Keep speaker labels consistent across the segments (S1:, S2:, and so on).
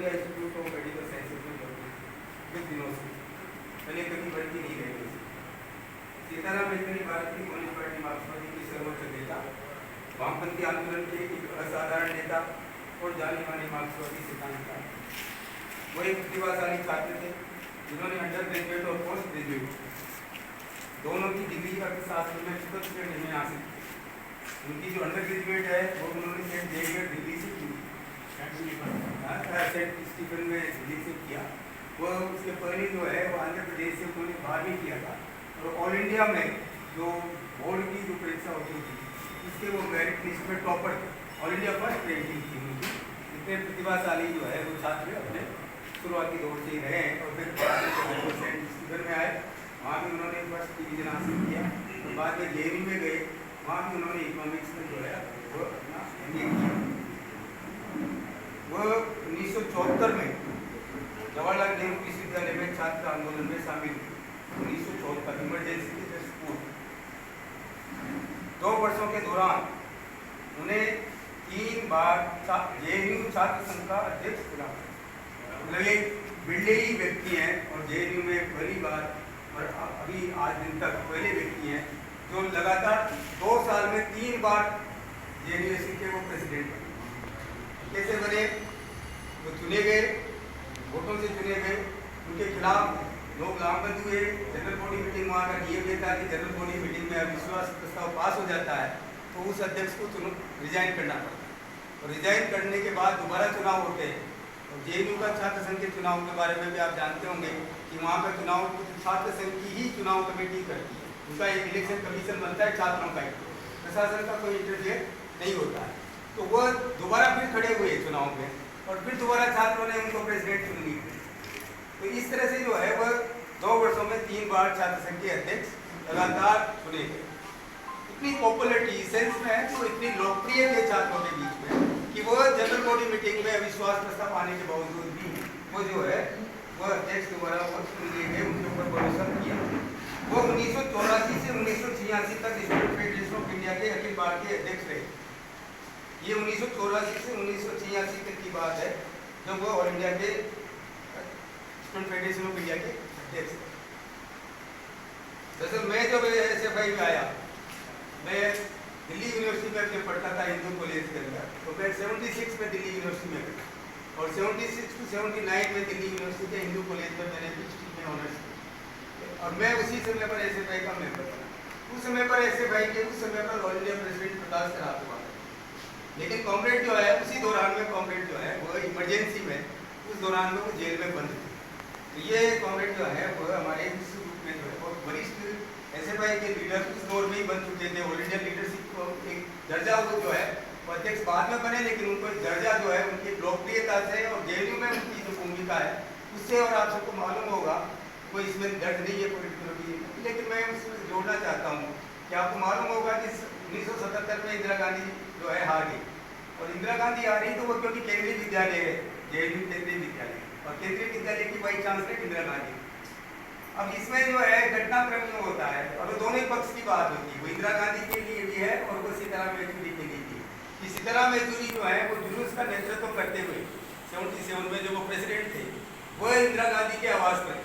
S1: India institute of medical sciences में भर्ती कुछ दिनों से पहले कभी भर्ती नहीं रही थी। सीताराम येचुरी भारतीय कम्युनिस्ट पार्टी मार्क्सवादी की सर्वोच्च नेता, वामपंथी आंदोलन के एक असाधारण नेता और जाने माने मार्क्सवादी सिद्धांतकार। वो एक प्रतिभाशाली छात्र थे जिन्होंने अंडर ग्रेजुएट और पोस्ट ग्रेजुएट दोनों की डिग्री अर्थशास्त्र में चतुर्थ श्रेणी में हासिल की। उनकी जो अंडर ग्रेजुएट है वो उन्होंने सेंट जेवियर दिल्ली से की, सेंट स्टीफन में दिल्ली से किया। वो उसके पहले जो है वो आंध्र प्रदेश से उन्होंने 12वीं किया था और ऑल इंडिया में जो बोर्ड की जो परीक्षा होती थी उसके वो मेरिट लिस्ट में टॉपर थे। ऑल इंडिया फर्स्ट रैंकिंग थी उनकी। इतने प्रतिभाशाली जो है वो छात्र अपने शुरुआती दौर से ही रहे हैं और फिर सेंट स्टीफन में आए, वहाँ भी उन्होंने फर्स्ट डिवीजन हासिल किया और बाद में जेवी में गए, वहाँ भी उन्होंने इकोनॉमिक्स में जो है वो अपना MA किया। वो 1974 में जवाहरलाल नेहरू विश्वविद्यालय में छात्र आंदोलन में शामिल हुए। 1974 इमरजेंसी के जस्ट पूर्व 2 वर्षों के दौरान उन्हें 3 बार जेएनयू छात्र संघ का अध्यक्ष चुना। मतलब एक बिल्डेली व्यक्ति हैं और जेएनयू में पहली बार और अभी आज दिन तक पहले व्यक्ति हैं जो लगातार 2 साल में 3 बार जेएनयू के वो प्रेसिडेंट बने। कैसे बने? वो चुने गए, वोटों से चुने गए, उनके खिलाफ लोग लामबंद हुए। जनरल बॉडी मीटिंग वहाँ का नियम ये था कि जनरल बॉडी मीटिंग में अविश्वास प्रस्ताव पास हो जाता है तो उस अध्यक्ष को रिजाइन करना पड़ता है और रिजाइन करने के बाद दोबारा चुनाव होते हैं। और जेएनयू का छात्र संघ के चुनाव के बारे में भी आप जानते होंगे कि वहाँ का चुनाव छात्र संघ की ही चुनाव कमेटी करती है, उनका एक इलेक्शन कमीशन बनता है छात्रों का ही, प्रशासन का कोई इंटरफेयर नहीं होता है। तो वह दोबारा फिर खड़े हुए चुनाव में और फिर दोबारा छात्रों ने उनको प्रेसिडेंट चुन ली। तो इस तरह से जो है वह 2 वर्षों में 3 बार छात्र संघ के अध्यक्ष लगातार चुने गए। इतनी पॉपुलरिटी सेंस में है कि वो इतनी लोकप्रिय थे छात्रों के बीच में कि वो जनरल बॉडी मीटिंग में अविश्वास प्रस्ताव आने के बावजूद भी वो जो है वह अध्यक्ष द्वारा चुन लिए गए, उनके ऊपर भरोसा किया। वो 1984 से 1986 तक स्टूडेंट फेडरेशन ऑफ इंडिया के अखिल भारतीय अध्यक्ष रहे। ये 1984 से 1986 तक की बात है जब वो ऑल इंडिया के स्टूडेंट फेडरेशन ऑफ इंडिया के अध्यक्ष थे। दरअसल मैं जब SFI में आया, मैं दिल्ली यूनिवर्सिटी में पढ़ता था हिंदू कॉलेज के अंदर, तो मैं 76 में दिल्ली यूनिवर्सिटी में गया और 76 to 79 में दिल्ली यूनिवर्सिटी के हिंदू कॉलेज में मैंने हिस्ट्री में ऑनर्स किया और मैं उसी समय पर SFI का मेंबर बना। उस समय पर SFI के उस समय पर ऑल इंडिया प्रेसिडेंट प्रकाश करात हुआ, लेकिन कॉमरेड जो है उसी दौरान में कॉमरेड जो है वो इमरजेंसी में उस दौरान में वो जेल में बंद थे। तो ये कॉमरेड जो है वो हमारे इस ग्रुप में जो है बहुत वरिष्ठ SFI के लीडर उस दौर में ही बन चुके थे। ऑल इंडिया लीडरशिप को एक दर्जा वो जो है वो अध्यक्ष बाद में बने, लेकिन उनको एक दर्जा जो है उनकी लोकप्रियता से और जेएनयू में उनकी जो भूमिका है उससे, और आप सबको मालूम होगा कोई इसमें दर्द नहीं है पॉलिटिकल, लेकिन मैं उसमें जोड़ना चाहता हूँ कि आपको मालूम होगा कि 1977 में इंदिरा गांधी जो है हार गई और इंदिरा गांधी आ रही तो वो क्योंकि केंद्रीय विद्यालय है, जेएनयू केंद्रीय विद्यालय और केंद्रीय विद्यालय की वाइस चांसलर इंदिरा गांधी। अब इसमें जो है घटनाक्रम यूँ होता है और वो दोनों ही पक्ष की बात होती है, वो इंदिरा गांधी के लिए भी है और वो सीताराम येचुरी के लिए भी कि सीताराम येचुरी जो है वो जुलूस का नेतृत्व करते हुए 77 में जो वो प्रेसिडेंट थे वो इंदिरा गांधी के आवास पर,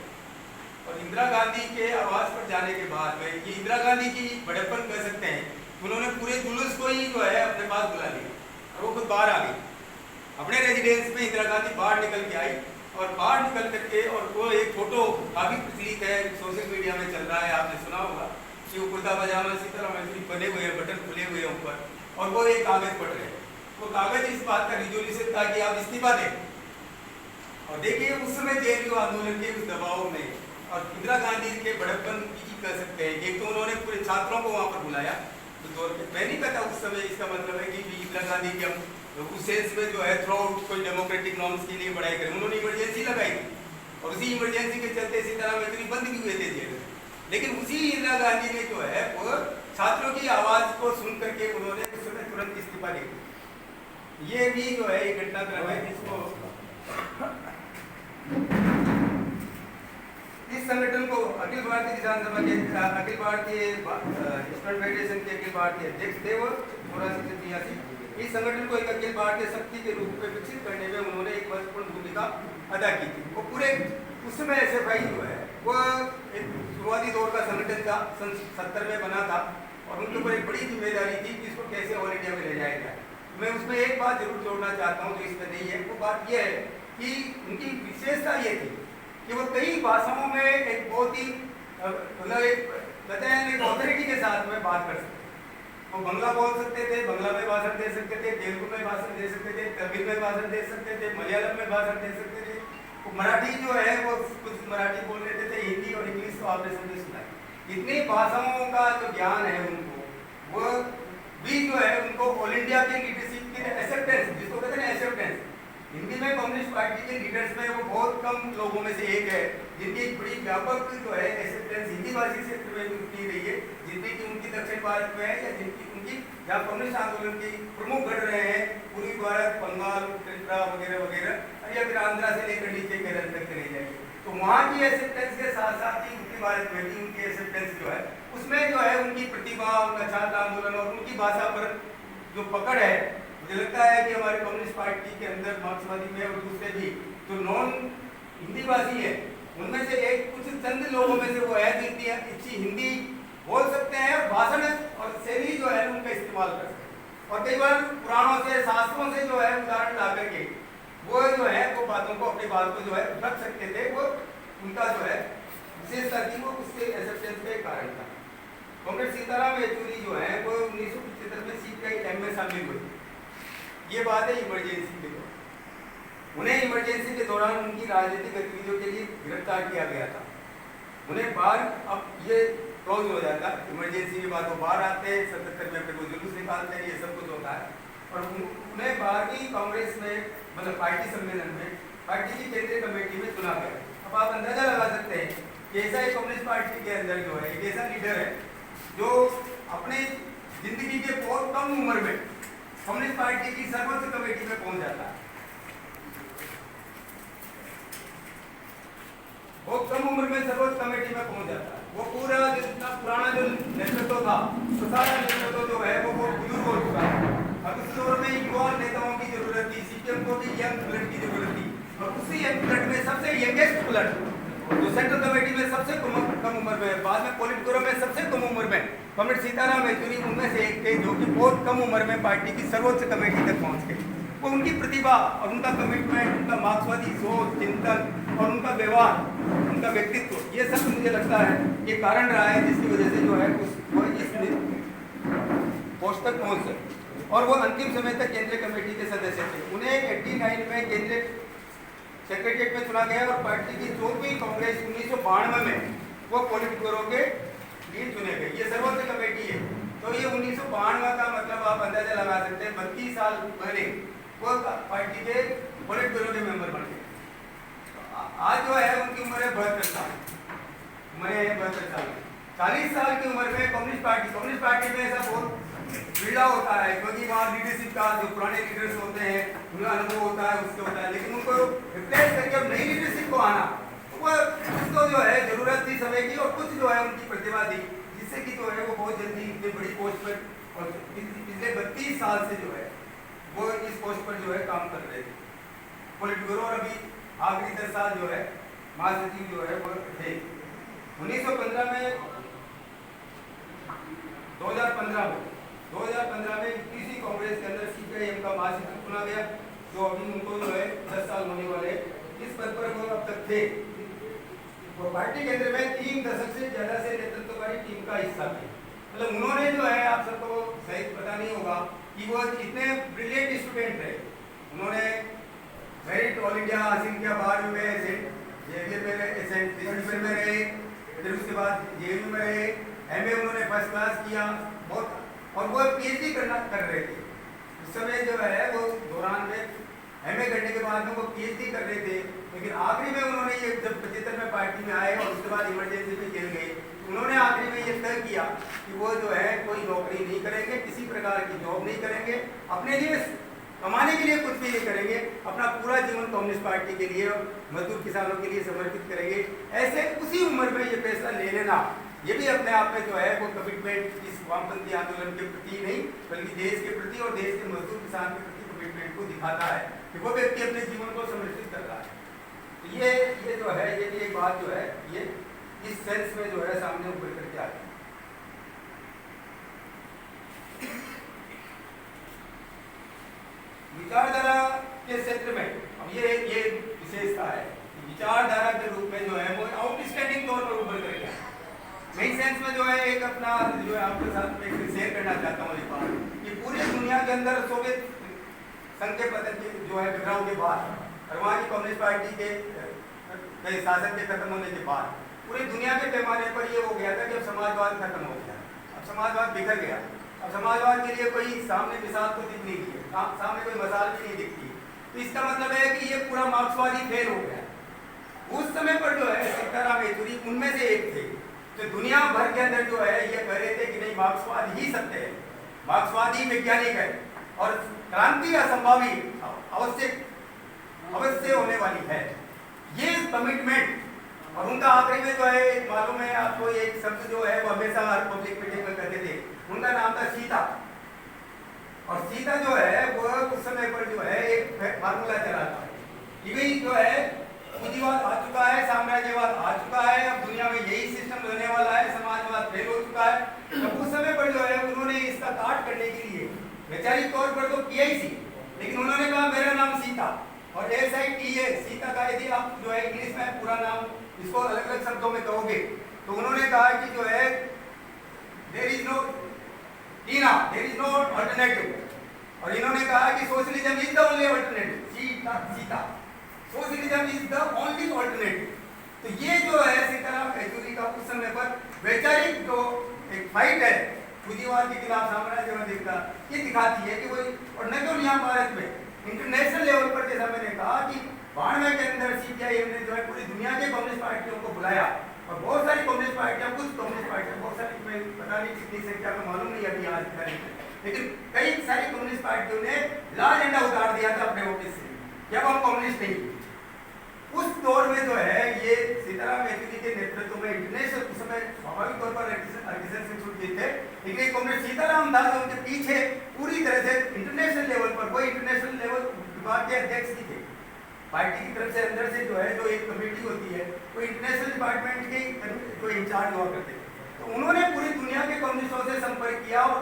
S1: और इंदिरा गांधी के आवास पर जाने के बाद में ये इंदिरा गांधी की बड़प्पन कह सकते हैं, उन्होंने पूरे जुलूस को ही जो है अपने पास बुला लिया और वो खुद बाहर आ गई अपने रेजिडेंस में। इंदिरा गांधी बाहर निकल के आई और बाहर निकल करके, और वो एक फोटो काफी प्रचलित है, सोशल मीडिया में चल रहा है, आपने सुना होगा कि वो कुर्ता पजामा सीताराम येचुरी बने हुए हैं, बटन खुले हुए हैं ऊपर, और वो एक कागज पढ़ रहे हैं। वो कागज इस बात का रिजोल्यूशन था कि आप इस्तीफा दें। और देखिए उस समय जेएनयू आंदोलन के उस दबाव में और इंदिरा गांधी के बड़प्पन की कह सकते हैं, एक तो उन्होंने पूरे छात्रों को वहाँ पर बुलाया उस दौर में। मैं नहीं कहता उस समय, इसका मतलब है कि इंदिरा गांधी की हम उस सेंस में जो है थ्रू आउट कोई डेमोक्रेटिक नॉर्म्स के लिए पढ़ाई करें, उन्होंने इमरजेंसी लगाई और उसी इमरजेंसी के चलते सीताराम येचुरी बंद भी हुए थे जेल में। लेकिन उसी इंदिरा गांधी ने जो है वो छात्रों की आवाज को सुन करके उन्होंने उस समय तुरंत इस्तीफा दे दिया। ये भी जो है एक घटनाक्रम है जिसको इस संगठन को अखिल भारतीय किसान सभा के अखिल भारतीय स्टूडेंट फेडरेशन के अखिल भारतीय अध्यक्ष थे वो 1983। इस संगठन को एक अखिल भारतीय शक्ति के रूप में विकसित करने में उन्होंने एक महत्वपूर्ण भूमिका अदा की थी। वो पूरे उस समय SFI जो है वो एक शुरुआती दौर का संगठन था, सन 70 में बना था और उनके ऊपर एक बड़ी जिम्मेदारी थी कि इसको कैसे ऑल इंडिया में ले जाया जाए। मैं उसमें एक बात जरूर जोड़ना चाहता हूँ जो इसमें नहीं है, वो बात यह है कि उनकी विशेषता ये थी कि वो कई भाषाओं में एक बहुत ही मतलब एक कहते हैं एक ऑथोरिटी के साथ में बात कर सकते थे। वो बंगला बोल सकते थे, बंगला में भाषण दे सकते थे, तेलुगु में भाषण दे सकते थे, तमिल में भाषण दे सकते थे, मलयालम में भाषण दे सकते थे। वो मराठी जो है वो कुछ मराठी बोल लेते थे, हिंदी और इंग्लिश तो आपने समझे सुना है। इतनी भाषाओं का जो ज्ञान है उनको, वो भी जो है उनको ऑल इंडिया की लीडरशिप की एक्सेप्टेंस, जिसको कहते हैं एक्सेप्टेंस, हिंदी में कम्युनिस्ट पार्टी के लीडर्स में वो बहुत कम लोगों में से एक है जिनकी एक बड़ी व्यापक जो है एक्सेप्टेंस हिंदी भाषी क्षेत्र में की रही है, जितनी की उनकी दक्षिण भारत में है या जिनकी उनकी जहाँ कम्युनिस्ट आंदोलन की प्रमुख बढ़ रहे हैं पूर्वी भारत, बंगाल, त्रिपुरा वगैरह वगैरह या फिर आंध्रा से लेकर नीचे केरल तक चले जाएंगे। तो वहाँ की एक्सेप्टेंस के साथ साथ ही उत्तरी भारत में भी उनकी एक्सेप्टेंस जो है उसमें जो है उनकी प्रतिभा, उनका छात्र आंदोलन और उनकी भाषा पर जो पकड़ है, मुझे लगता है कि हमारे कम्युनिस्ट पार्टी के अंदर मार्क्सवादी में और दूसरे भी जो नॉन हिंदी भाषी है उनमें से एक कुछ चंद लोगों में से वो है जिनकी अच्छी हिंदी बोल सकते हैं, भाषण और शैली जो है उनका इस्तेमाल कर सकते हैं और कई बार पुराणों से शास्त्रों से जो है उदाहरण ला करके वो जो है वो बातों को अपनी बात को जो है रख सकते थे। वो उनका जो है विशेषता थी, वो उसके एक्सेप्टेंस का कारण था। कॉमरेड सीताराम येचुरी जो है वो 1975 में CPI-M में शामिल हुए। ये बात है इमरजेंसी के दौरान। उन्हें इमरजेंसी के दौरान उनकी राजनीतिक गतिविधियों के लिए गिरफ्तार किया गया था। उन्हें बाहर, अब ये क्लोज हो जाता, इमरजेंसी के बाद वो बाहर आते, 77 में फिर वो जुलूस निकालते हैं, ये सब कुछ होता है और उन्हें 12वीं कांग्रेस में मतलब पार्टी सम्मेलन में पार्टी की केंद्रीय कमेटी में चुना गया। अब आप अंदाजा लगा सकते हैं कि ऐसा ही कम्युनिस्ट पार्टी के अंदर जो है एक ऐसा लीडर है जो अपनी जिंदगी के बहुत कम उम्र में कम्युनिस्ट पार्टी की सर्वोच्च कमेटी में पहुंच जाता है। बहुत कम उम्र में सर्वोच्च कमेटी में पहुंच जाता है। वो पूरा जितना पुराना जो नेतृत्व था तो सारा नेतृत्व जो है वो बुजुर्ग हो चुका है। अब उस दौर में युवा नेताओं की जरूरत थी, CPM को भी यंग ब्लड की जरूरत थी और उसी यंग ब्लड में सबसे यंगेस्ट ब्लड जो सेंट्रल कमेटी में सबसे कम उम्र में, बाद में पोलिट ब्यूरो में सबसे कम उम्र में कॉमरेड सीताराम येचुरी उनमें से एक थे जो कि बहुत कम उम्र में पार्टी की सर्वोच्च कमेटी तक पहुंच गए। वो उनकी प्रतिभा और उनका कमिटमेंट, उनका मार्क्सवादी सोच, चिंतन और उनका व्यवहार, उनका व्यक्तित्व, ये सब मुझे लगता है ये कारण रहा है जिसकी वजह से जो है वो इस पोस्ट तक पहुंच सके और वो अंतिम समय तक केंद्रीय कमेटी के सदस्य थे। उन्हें 89 में केंद्रीय सेक्रेटरीट में चुना गया और पार्टी की 14वीं कांग्रेस 1992 में वो पोलिट ब्यूरो के लिए चुने गए। ये सर्वोच्च कमेटी है तो ये 1992 का मतलब आप अंदाजा लगा सकते हैं 32 साल पहले वो पार्टी के पोलिट ब्यूरो के मेंबर बन गए। आज जो है उनकी उम्र है 72 साल, उम्र है 72 साल। 40 साल की उम्र में कम्युनिस्ट पार्टी में ऐसा बहुत बिल्डा होता है क्योंकि वहाँ लीडरशिप का जो पुराने लीडर्स होते हैं उनका अनुभव होता है, उसके होता है, लेकिन उनको रिप्लेस करके अब नई लीडरशिप को आना वो उसको जो है जरूरत थी समय की और कुछ जो है उनकी प्रतिभा थी जिससे कि जो है वो बहुत जल्दी इतनी बड़ी पोस्ट पर और पिछले 32 साल से जो है वो इस पोस्ट पर जो है काम कर रहे थे पोलिट ब्यूरो और अभी आखिरी 10 साल जो है महासचिव जो है वो थे। 1915 में 2015 में 21वीं कांग्रेस के अंदर CPI-M का महासचिव चुना गया जो अभी उनको जो है 10 साल होने वाले इस पद पर वो अब तक थे। वो पार्टी के अंदर में 3 दशक से ज्यादा से नेतृत्वकारी टीम का हिस्सा थे। मतलब उन्होंने जो है आप सबको सही पता नहीं होगा कि वो इतने ब्रिलियंट स्टूडेंट रहे। उन्होंने मेरिट ऑल इंडिया हासिल किया, 12वीं में जेवियर में रहे, सेंट क्रिस्टोफर में रहे, फिर उसके बाद JU में रहे, MA उन्होंने फर्स्ट क्लास किया बहुत और वो PhD कर रहे थे। उस समय जो है वो दौरान में MA करने के बाद में वो PhD कर रहे थे, लेकिन आखिरी में उन्होंने ये जब 75 में पार्टी में आए और उसके बाद इमरजेंसी में जेल गए, उन्होंने आखिरी में ये तय किया कि वो जो है कोई नौकरी नहीं करेंगे, किसी प्रकार की जॉब नहीं करेंगे, अपने लिए कमाने के लिए कुछ भी नहीं करेंगे, अपना पूरा जीवन कम्युनिस्ट पार्टी के लिए और मजदूर किसानों के लिए समर्पित करेंगे। ऐसे उसी उम्र में ये फैसला ले लेना, ये भी अपने आप में जो है वो कमिटमेंट इस वामपंथी आंदोलन के प्रति नहीं बल्कि देश के प्रति और देश के मजदूर किसान के प्रति कमिटमेंट को दिखाता है कि वो व्यक्ति अपने जीवन को समर्पित कर रहा है। तो ये जो है ये भी एक बात जो है ये इस सेंस में जो है सामने उभर करके आती है। विचारधारा के क्षेत्र में अब ये विशेषता है कि विचारधारा के रूप में जो है वो आउटस्टैंडिंग तौर पर उभर कर गया। नई सेंस में जो है एक अपना जो है आपके साथ में शेयर करना चाहता हूँ एक बात कि पूरी दुनिया के अंदर सोवियत संघ के पतन के जो है बिखराव के बाद और वहाँ की कम्युनिस्ट पार्टी के शासन के खत्म होने के बाद पूरी दुनिया के पैमाने पर ये हो गया था कि अब समाजवाद खत्म हो गया, अब समाजवाद बिखर गया, अब समाजवाद के लिए कोई सामने मिसाल तो दिख नहीं रही है, सामने कोई मसाल भी नहीं दिखती। तो इसका मतलब है कि ये पूरा मार्क्सवादी फेल हो गया। उस समय पर जो है सीताराम येचुरी उनमें से एक थे तो दुनिया भर के अंदर जो है ये कह रहे थे कि नहीं मार्क्सवाद ही सत्य है, मार्क्सवाद ही वैज्ञानिक है और क्रांति असंभावी अवश्य होने वाली है। ये कमिटमेंट और उनका आखिरी में जो है मालूम है आपको एक शब्द जो है वो हमेशा हर पब्लिक मीटिंग में कहते थे, उनका नाम था सीता। और सीता जो है वो उस समय पर जो है एक फार्मूला चलाता है कि भाई जो है पूंजीवाद आ चुका है, साम्राज्यवाद आ चुका है, अब दुनिया में यही सिस्टम रहने वाला है, समाजवाद फेल हो चुका है। तो उस समय पर जो है उन्होंने इसका काट करने के लिए वैचारिक तौर पर तो किया ही सी, लेकिन उन्होंने कहा मेरा नाम सीता और SITA सीता का यदि आप जो है इंग्लिश में पूरा नाम इसको अलग अलग शब्दों में कहोगे तो उन्होंने कहा कि जो है there is no TINA, there is no alternative. और इन्होंने कहा कि socialism is the only alternative, सीता socialism is the only alternative. तो ये जो है सीताराम येचुरी का उस समय पर वैचारिक जो एक फाइट है पूंजीवाद के खिलाफ साम्राज्यवाद का, ये दिखाती है कि वो और न केवल यहाँ भारत में इंटरनेशनल लेवल पर जैसा मैंने कहा कि 92 के अंदर CPIM ने जो है पूरी दुनिया के कम्युनिस्ट पार्टियों को बुलाया और बहुत सारी कम्युनिस्ट पार्टियां, कुछ कम्युनिस्ट पार्टियां, बहुत सारी पता नहीं कितनी संख्या में मालूम नहीं अभी आज तक, लेकिन कई सारी कम्युनिस्ट पार्टियों ने लाल झंडा उतार दिया था अपने ऑफिस से कि अब हम कम्युनिस्ट नहीं। उस दौर में जो है ये सीताराम येचुरी के नेतृत्व में इंटरनेशनल उस समय स्वाभाविक तौर पर अर्गेनाइजेशन छूट गए थे, लेकिन एक कम्युनिस्ट सीताराम दास उनके पीछे पूरी तरह से इंटरनेशनल लेवल पर वो इंटरनेशनल लेवल विभाग के अध्यक्ष भी थे। पार्टी की तरफ से अंदर से जो है जो एक कमेटी होती है वो इंटरनेशनल डिपार्टमेंट के जो इंचार्ज हुआ करते थे, तो उन्होंने पूरी दुनिया के कम्युनिस्टों से संपर्क किया और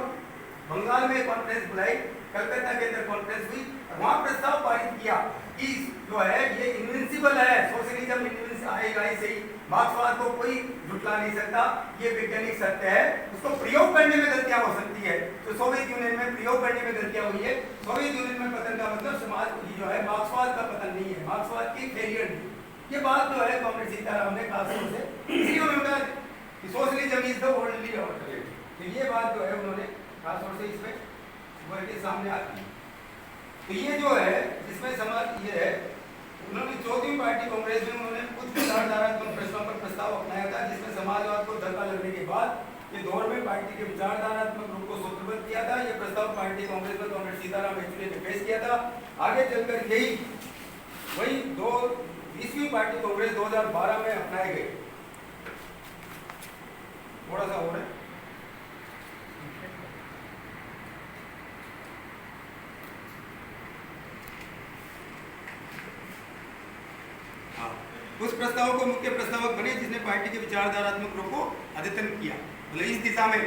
S1: बंगाल में कॉन्फ्रेंस बुलाई, कलकत्ता के अंदर कॉन्फ्रेंस हुई और वहाँ प्रस्ताव पारित किया कि जो है ये इनविंसिबल है, सोशलिज्म इनविंसिबल आएगा ही सही, मार्क्सवाद को कोई झुटला नहीं सकता, ये वैज्ञानिक सत्य है, उसको प्रयोग करने में गलतियां हो सकती है। तो सोवियत यूनियन में प्रयोग करने में गलतियां हुई है। सोवियत यूनियन में पतन का मतलब समाज जो है मार्क्सवाद का पतन नहीं है, मार्क्सवाद की फेलियर नहीं। ये बात जो है कॉमरेड सीताराम ने खास तौर से इसलिए उन्होंने कहा कि socialism is the only alternative, तो ये बात जो है उन्होंने खास तौर से इसमें वर्ग के सामने आती है। तो ये जो है इसमें समाज ये है उन्होंने 4वीं पार्टी कांग्रेस में उन्होंने कुछ विचारधारात्मक प्रश्नों पर प्रस्ताव अपनाया था, जिसमें समाजवाद को धक्का लगने के बाद ये दौर में पार्टी के विचारधारात्मक रूप को सूत्रबद्ध किया था। ये प्रस्ताव पार्टी कांग्रेस में कॉमरेड सीताराम येचुरी ने पेश किया था। आगे चलकर यही वही 20वीं पार्टी कांग्रेस 2012 में अपनाए गए। थोड़ा सा हो रहा है उस प्रस्ताव को मुख्य प्रस्तावक बने जिसने पार्टी के विचारधारात्मक रूप को अद्यतन किया। मतलब इस दिशा में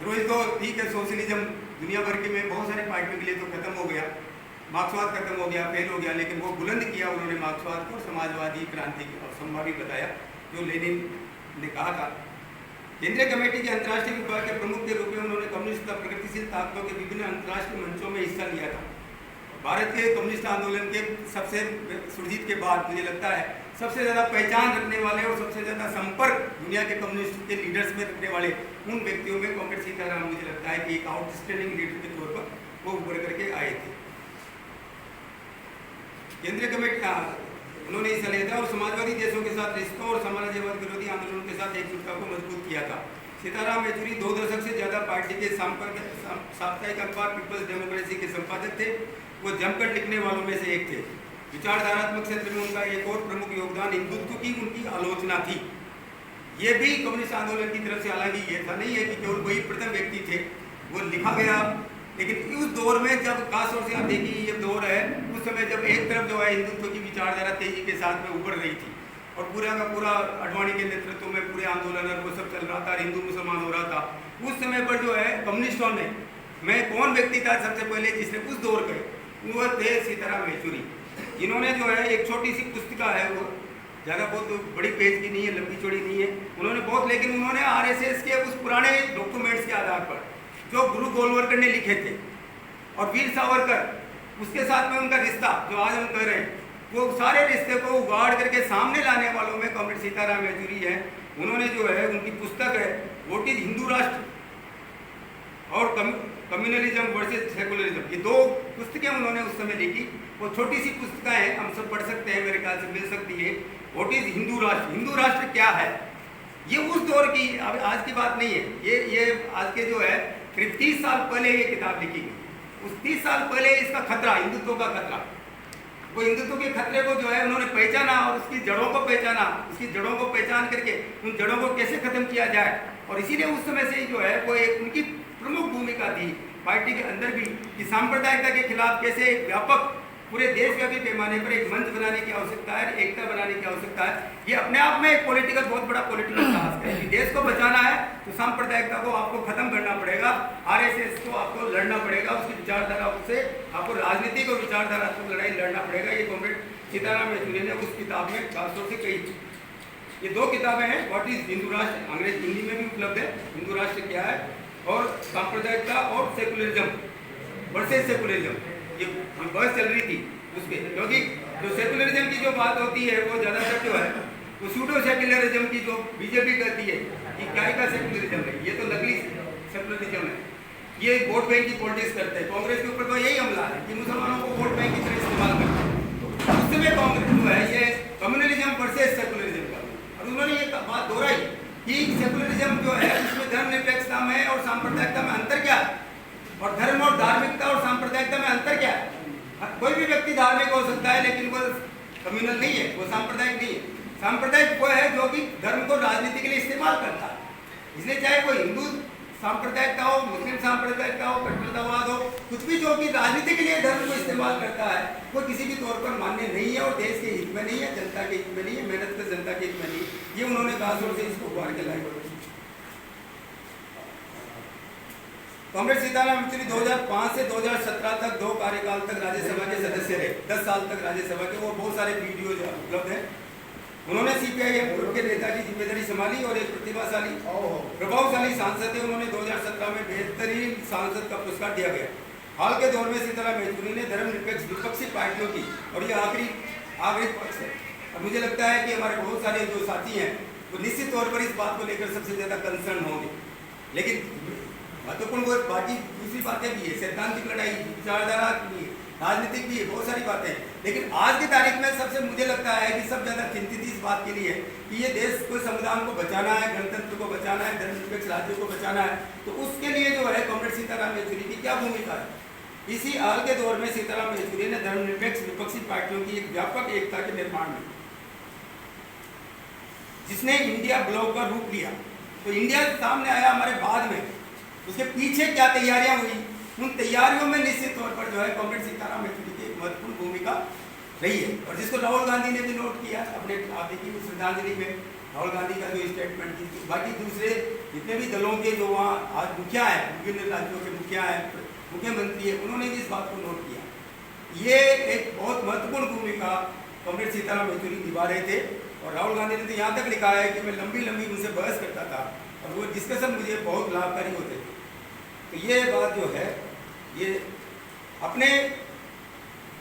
S1: द्रोही तो ठीक है, सोशलिज्म दुनिया भर के में बहुत सारे पार्टियों के लिए तो खत्म हो गया, मार्क्सवाद खत्म हो गया, फेल हो गया, लेकिन वो बुलंद किया उन्होंने मार्क्सवाद को समाजवादी क्रांति और संभावी बताया जो लेनिन ने कहा था। केंद्रीय कमेटी के अंतर्राष्ट्रीय विभाग के प्रमुख के रूप में उन्होंने कम्युनिस्ट प्रगतिशील ताकतों के विभिन्न अंतर्राष्ट्रीय मंचों में हिस्सा लिया था। भारत के कम्युनिस्ट आंदोलन के सबसे सुरजीत के बाद मुझे लगता है सबसे ज़्यादा पहचान रखने वाले और सबसे ज़्यादा संपर्क दुनिया के कम्युनिस्ट के लीडर्स में रखने वाले उन व्यक्तियों में कॉमरेड सीताराम मुझे लगता है कि एक आउटस्टैंडिंग लीडर के तौर पर वो उभर करके आए थे। केंद्रीय कमेटी उन्होंने हिस्सा लिया था और समाजवादी देशों के साथ रिश्तों और साम्राज्यवाद विरोधी आंदोलनों के साथ एकजुटता को मजबूत किया था।
S2: सीताराम येचुरी 2 दशक से ज़्यादा पार्टी के साप्ताहिक अखबार पीपल्स डेमोक्रेसी के संपादक थे। वो जमकर लिखने वालों में से एक थे। विचारधारात्मक क्षेत्र में उनका एक और प्रमुख योगदान हिंदुत्व की उनकी आलोचना थी। ये भी कम्युनिस्ट आंदोलन की तरफ से, हालांकि ये था नहीं है कि केवल वही प्रथम व्यक्ति थे, वो लिखा गया। लेकिन उस दौर में जब खासतौर से आप देखिए ये दौर है, उस समय जब एक तरफ जो है हिंदुत्व की विचारधारा तेजी के साथ में उभर रही थी और पूरा का पूरा आडवाणी के नेतृत्व में पूरे आंदोलन और वो सब चल रहा था, हिंदू मुसलमान हो रहा था, उस समय पर जो है कम्युनिस्टों ने, मैं कौन व्यक्ति था सबसे पहले जिसने उस दौर के, वो थे सीताराम येचुरी, जिन्होंने जो है एक छोटी सी पुस्तिका है, वो ज़्यादा बहुत बड़ी पेज की नहीं है, लंबी चौड़ी नहीं है, उन्होंने बहुत, लेकिन उन्होंने आरएसएस के उस पुराने डॉक्यूमेंट्स के आधार पर जो गुरु गोलवलकर ने लिखे थे और वीर सावरकर उसके साथ में उनका रिश्ता जो आज हम कह रहे हैं, वो सारे रिश्ते को उगाड़ करके सामने लाने वालों में कॉमरेड सीताराम येचुरी है। उन्होंने जो है उनकी पुस्तक है व्हाट इज हिंदू राष्ट्र और कम्युनलिज्म वर्सेस सेकुलरिज्म, ये 2 पुस्तकें उन्होंने उस समय लिखी। वो छोटी सी पुस्तकें हैं, हम सब पढ़ सकते हैं, मेरे ख्याल से मिल सकती है। व्हाट इज हिंदू राष्ट्र, हिंदू राष्ट्र क्या है, ये उस दौर की, अब आज की बात नहीं है, ये आज के जो है करीब 30 साल पहले ये किताब लिखी गई। उस 30 साल पहले इसका खतरा, हिंदुत्व का खतरा, वो हिंदुत्व के खतरे को जो है उन्होंने पहचाना और उसकी जड़ों को पहचाना, उसकी जड़ों को पहचान करके उन जड़ों को कैसे खत्म किया जाए, और इसीलिए उस समय से ही जो है वो एक उनकी प्रमुख भूमिका थी पार्टी के अंदर भी कि सांप्रदायिकता के खिलाफ कैसे एक व्यापक पूरे देशव्यापी पैमाने पर एक मंच बनाने की आवश्यकता है, एकता बनाने की आवश्यकता है। ये अपने आप में एक पॉलिटिकल, बहुत बड़ा पॉलिटिकल टास्क है कि देश को बचाना है तो सांप्रदायिकता को आपको खत्म करना पड़ेगा, आरएसएस को आपको लड़ना पड़ेगा, उसकी विचारधारा से आपको राजनीतिक और विचारधारात्मक लड़ाई लड़ना पड़ेगा। ये कॉमरेड सीताराम येचुरी ने उस किताब में खासतौर से कही थी। ये 2 किताबें हैं, व्हाट इज हिंदू राष्ट्र, अंग्रेजी हिंदी में भी उपलब्ध है, हिंदू राष्ट्र क्या है, और सांप्रदायिकता और सेकुलरिज्म वर्सेस सेकुलरिज्म, ये बहस चल रही थी उस पर, क्योंकि जो सेकुलरिज्म की जो बात होती है वो ज़्यादातर जो है वो सूडो सेकुलरिज्म की जो बीजेपी कहती है कि काय का सेकुलरिज्म है, ये तो नकली सेकुलरिज्म है, ये वोट बैंक की पॉलिटिक्स करते हैं। कांग्रेस के ऊपर तो यही हमला है कि मुसलमानों को वोट बैंक की तरह इस्तेमाल करते हैं। तो उस समय कांग्रेस जो है ये कम्युनलिज्म वर्सेस सेकुलरिज्म का, और उन्होंने ये बात दोहराई कि सेकुलरिज्म जो है उसमें धर्मनिरपेक्षता में और सांप्रदायिकता में अंतर क्या है, और धर्म और धार्मिकता और सांप्रदायिकता में अंतर क्या है। कोई भी व्यक्ति धार्मिक हो सकता है लेकिन वो कम्युनल नहीं है, वो सांप्रदायिक नहीं है। सांप्रदायिक वो है जो कि धर्म को राजनीति के लिए इस्तेमाल करता है। इसलिए चाहे वो हिंदू सांप्रदायिकता हो, मुस्लिम सांप्रदायिकता हो, कट्टरतावाद हो, कुछ भी जो कि राजनीति के लिए धर्म को इस्तेमाल करता है वो किसी भी तौर पर मान्य नहीं है और देश के हित में नहीं है, जनता के हित में नहीं है, मेहनत कर जनता के हित में नहीं है। ये उन्होंने खासतौर से इसको उभार के लाए। कॉमरेड सीताराम येचुरी 2005 से 2017 तक 2 कार्यकाल तक राज्यसभा के सदस्य रहे, 10 साल तक राज्यसभा के, वो बहुत सारे वीडियो उपलब्ध हैं। उन्होंने सीपीआई ग्रुप के नेता की जिम्मेदारी संभाली और एक प्रतिभाशाली प्रभावशाली सांसद थे। उन्होंने 2017 में बेहतरीन सांसद का पुरस्कार दिया गया। हाल के दौर में सीताराम येचुरी ने धर्मनिरपेक्ष विपक्षी पार्टियों की, और ये आखिरी पक्ष है, और मुझे लगता है कि हमारे बहुत सारे जो साथी हैं वो निश्चित तौर पर इस बात को लेकर सबसे ज़्यादा कंसर्न होंगे, लेकिन महत्वपूर्ण वो बाकी दूसरी बातें भी है, सैद्धांतिक लड़ाई, विचारधारा भी है, राजनीतिक भी है, बहुत सारी बातें हैं। लेकिन आज की तारीख में सबसे मुझे लगता है कि सब ज़्यादा चिंतित इस बात के लिए कि ये देश को, संविधान को बचाना है, गणतंत्र को बचाना है, धर्मनिरपेक्ष राज्यों को बचाना है, तो उसके लिए जो है कॉमरेड सीताराम येचुरी की क्या भूमिका है। इसी हाल के दौर में सीताराम येचुरी ने धर्मनिरपेक्ष विपक्षी पार्टियों की एक व्यापक एकता के निर्माण में, जिसने इंडिया ब्लॉक का रूप लिया, तो इंडिया सामने आया हमारे बाद में, उसके पीछे क्या तैयारियां हुई, उन तैयारियों में निश्चित तौर पर जो है कॉमरेड सीताराम येचुरी की महत्वपूर्ण भूमिका रही है, और जिसको राहुल गांधी ने भी नोट किया अपने आप की श्रद्धांजलि में। राहुल गांधी का जो स्टेटमेंट थी, बाकी दूसरे जितने भी दलों के जो वहाँ आज मुखिया है, विभिन्न राज्यों के मुखिया है, मुख्यमंत्री है, उन्होंने भी इस बात को नोट किया। ये एक बहुत महत्वपूर्ण भूमिका कॉमरेड सीताराम येचुरी निभा रहे थे, और राहुल गांधी ने तो यहाँ तक लिखा है कि मैं लंबी उनसे बहस करता था और वो डिस्कशन मुझे बहुत लाभकारी होते थे। तो ये बात जो है ये अपने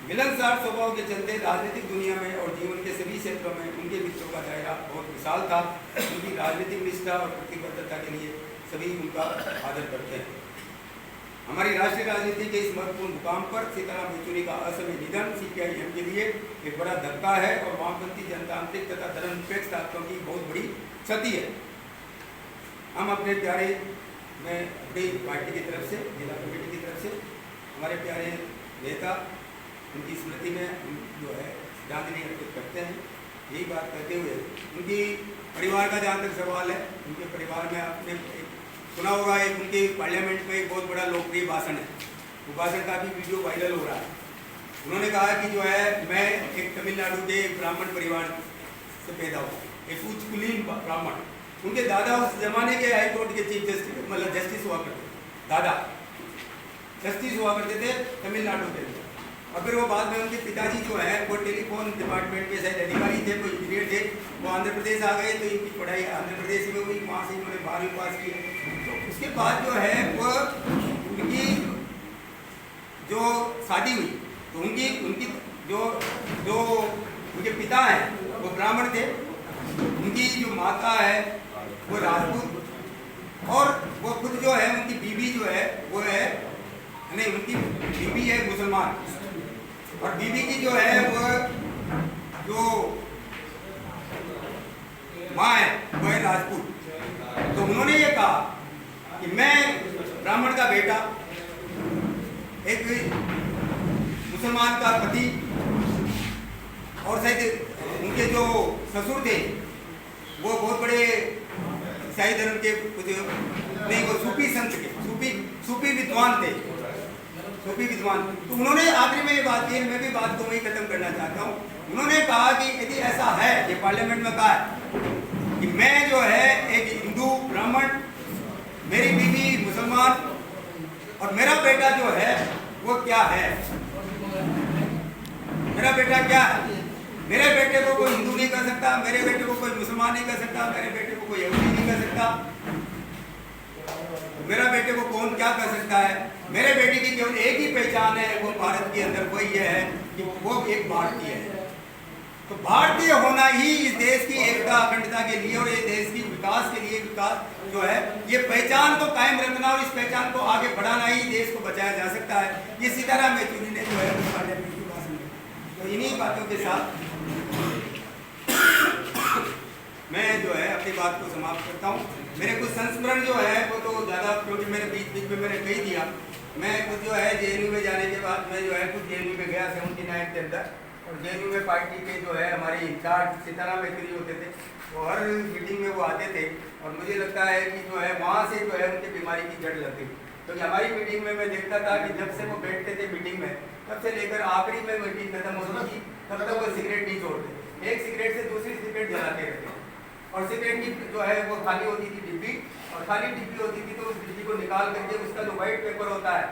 S2: मिलनसार स्वभाव के चलते राजनीतिक दुनिया में और जीवन के सभी क्षेत्रों में उनके मित्रों का दायरा बहुत विशाल था। उनकी राजनीतिक निष्ठा और प्रतिबद्धता के लिए सभी उनका आदर करते हैं। हमारी राष्ट्रीय राजनीति के इस महत्वपूर्ण मुकाम पर सीताराम येचुरी का असमय निधन सीपीआईएम के लिए एक बड़ा धक्का है और वामपंथी जनतांत्रिक तथा धर्मनिरपेक्ष ताकतों की बहुत बड़ी क्षति है। हम अपने प्यारे, मैं अपनी पार्टी की तरफ से, जिला कमेटी की तरफ से हमारे प्यारे नेता, उनकी स्मृति में हम जो है श्रद्धांजलि अर्पित करते हैं। यही बात करते हुए उनकी परिवार का जहाँ तक सवाल है, उनके परिवार में आपने सुना होगा, एक उनके पार्लियामेंट में एक बहुत बड़ा लोकप्रिय भाषण है, वो भाषण का भी वीडियो वायरल हो रहा है। उन्होंने कहा कि जो है मैं एक तमिलनाडु के ब्राह्मण परिवार से पैदा हुआ, एक उच्च कुलीन ब्राह्मण। उनके दादा उस जमाने के हाई कोर्ट के चीफ जस्टिस, मतलब जस्टिस हुआ करते थे, दादा जस्टिस हुआ करते थे तमिलनाडु के। और फिर वो बाद में उनके पिताजी जो है वो टेलीफोन डिपार्टमेंट के शायद अधिकारी थे, कोई इंजीनियर थे, वो आंध्र प्रदेश आ गए, तो इनकी पढ़ाई आंध्र प्रदेश में हुई, वहाँ से इन्होंने 12वीं पास की। तो उसके बाद जो है वो उनकी जो शादी हुई, तो उनकी जो जो उनके पिता हैं वो ब्राह्मण थे, उनकी जो माता है वो राजपूत, और वो खुद जो है उनकी बीवी जो है वो है, नहीं उनकी बीवी है मुसलमान, और बीवी की जो है वो जो माँ है वो है राजपूत। तो उन्होंने ये कहा कि मैं ब्राह्मण का बेटा, एक मुसलमान का पति, और शायद उनके जो ससुर थे वो बहुत बड़े ईसाई धर्म के कुछ नहीं, वो सूफी संत के सूफी विद्वान थे, सूफी विद्वान। तो उन्होंने आखिरी में ये बात की, मैं भी बात को वही खत्म करना चाहता हूँ। उन्होंने कहा कि यदि ऐसा है, ये पार्लियामेंट में कहा है कि मैं जो है एक हिंदू ब्राह्मण, मेरी बीवी मुसलमान, और मेरा बेटा जो है वो क्या है, मेरा बेटा क्या है, मेरे बेटे को कोई हिंदू नहीं कर सकता, मेरे बेटे को कोई मुसलमान नहीं कर सकता, मेरे बेटे को कोई यहूदी नहीं कर सकता, मेरा बेटे को कौन क्या कर सकता है। मेरे बेटे की केवल एक ही पहचान है वो भारत के अंदर, वो ये है कि वो एक भारतीय है। तो भारतीय होना ही इस देश की एकता अखंडता के लिए और ये देश की विकास के लिए, विकास जो है ये पहचान को कायम रखना और इस पहचान को आगे बढ़ाना ही देश को बचाया जा सकता है। ये सीताराम येचुरी ने जो है पार्लियामेंट की भाषण में, तो इन्हीं बातों के साथ मैं जो है अपनी बात को समाप्त करता हूँ। मेरे कुछ संस्मरण जो है वो तो ज़्यादा, क्योंकि मेरे बीच में मैंने कही दिया, मैं कुछ जो है जेएनयू में जाने के बाद मैं जो है कुछ जेएनयू में गया 79 के अंदर, और जेएनयू में पार्टी के जो है हमारे इंचार्ज सीताराम येचुरी होते थे, वो हर मीटिंग में वो आते थे, और मुझे लगता है कि जो है वहाँ से जो है उनकी बीमारी की जड़ लग गई। क्योंकि हमारी मीटिंग में मैं देखता था कि जब से वो बैठते थे मीटिंग में, तब से लेकर आखिरी में मीटिंग खत्म होती थी तब तक वो सिगरेट नहीं छोड़ते, एक सिगरेट से दूसरी सिगरेट जलाते रहते, और सिगरेट की जो है वो खाली होती थी डिब्बी, और खाली डिब्बी होती थी तो उस डिब्बी को निकाल करके उसका जो व्हाइट पेपर होता है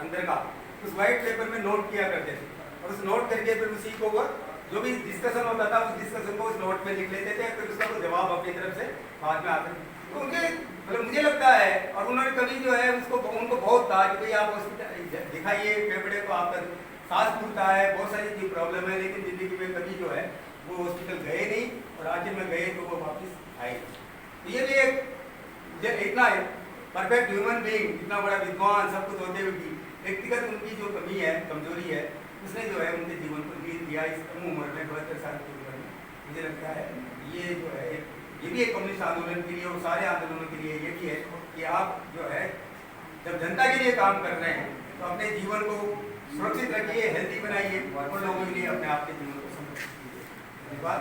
S2: अंदर का, उस व्हाइट पेपर में नोट किया करते थे, और उस नोट करके फिर उसी को वो जो भी डिस्कशन होता था उस डिस्कशन को उस नोट में लिख लेते थे, फिर उसका वो जवाब अपनी तरफ से बाद में आते थे। तो उनके मतलब मुझे लगता है, और उन्होंने कभी जो है उनको बहुत कहा कि भाई आप हॉस्पिटल दिखाइए फेफड़े को, आपका सांस फूलता है, बहुत सारी चीज प्रॉब्लम है, लेकिन जिंदगी में कभी जो है वो हॉस्पिटल गए नहीं, और आखिर में गए तो वो वापस आए। तो ये भी एक इतना परफेक्ट ह्यूमन बीइंग, इतना बड़ा विद्वान सब कुछ होते हुए भी व्यक्तिगत उनकी जो कमी है, कमजोरी है, उसने जो है उनके जीवन को जीत दिया इस कम उम्र में, 72 साल की उम्र में। मुझे लगता है ये जो है ये भी एक कम्युनिस्ट आंदोलन के लिए और सारे आंदोलनों के लिए ये भी है कि आप जो है जब जनता के लिए काम कर रहे हैं तो अपने जीवन को सुरक्षित रखिए, हेल्दी बनाइए, और लोगों के लिए अपने आप के जीवन को समृद्ध कीजिए। धन्यवाद।